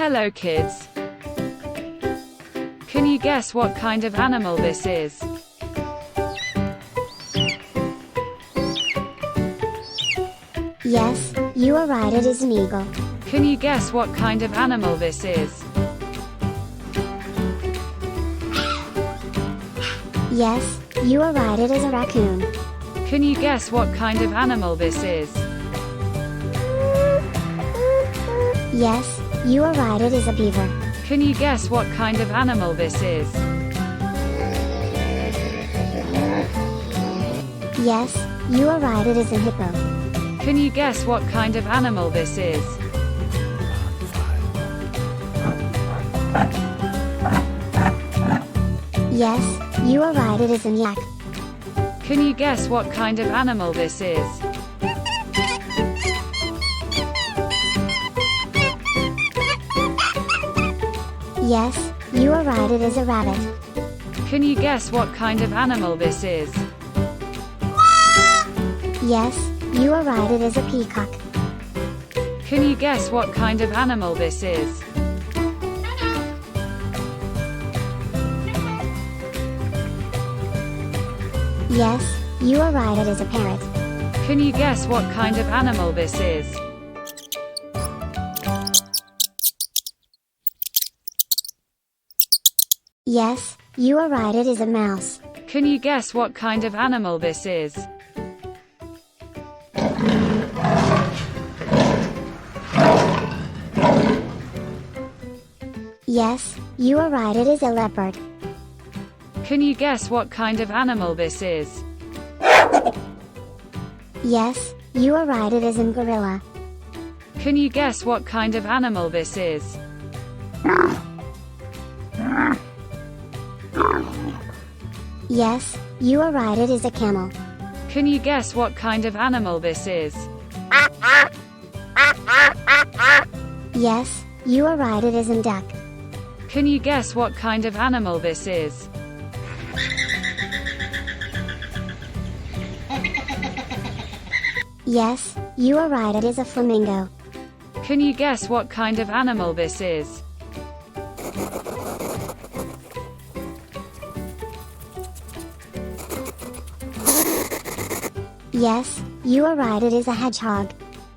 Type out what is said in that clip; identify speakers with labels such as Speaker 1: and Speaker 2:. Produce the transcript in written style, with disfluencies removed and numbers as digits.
Speaker 1: Hello kids. Can you guess what kind of animal this is?
Speaker 2: Yes, you are right, it is an eagle.
Speaker 1: Can you guess what kind of animal this is?
Speaker 2: Yes, you are right, it is a raccoon.
Speaker 1: Can you guess what kind of animal this is?
Speaker 2: Yes, you are right, it is a beaver.
Speaker 1: Can you guess what kind of animal this is?
Speaker 2: Yes, you are right, it is a hippo.
Speaker 1: Can you guess what kind of animal this is?
Speaker 2: Yes, you are right, it is an yak.
Speaker 1: Can you guess what kind of animal this is?
Speaker 2: Yes, you are right, it is a rabbit.
Speaker 1: Can you guess what kind of animal this is?
Speaker 2: Yes, you are right, it is a peacock.
Speaker 1: Can you guess what kind of animal this is?
Speaker 2: Yes, you are right, it is a parrot.
Speaker 1: Can you guess what kind of animal this is?
Speaker 2: Yes, you are right, it is a mouse.
Speaker 1: Can you guess what kind of animal this is?
Speaker 2: Yes, you are right, it is a leopard.
Speaker 1: Can you guess what kind of animal this is?
Speaker 2: Yes, you are right, it is a gorilla.
Speaker 1: Can you guess what kind of animal this is?
Speaker 2: Yes, you are right, it is a camel.
Speaker 1: Can you guess what kind of animal this is?
Speaker 2: Yes, you are right, it is a duck.
Speaker 1: Can you guess what kind of animal this is?
Speaker 2: Yes, you are right, it is a flamingo.
Speaker 1: Can you guess what kind of animal this is?
Speaker 2: Yes, you are right, it is a hedgehog.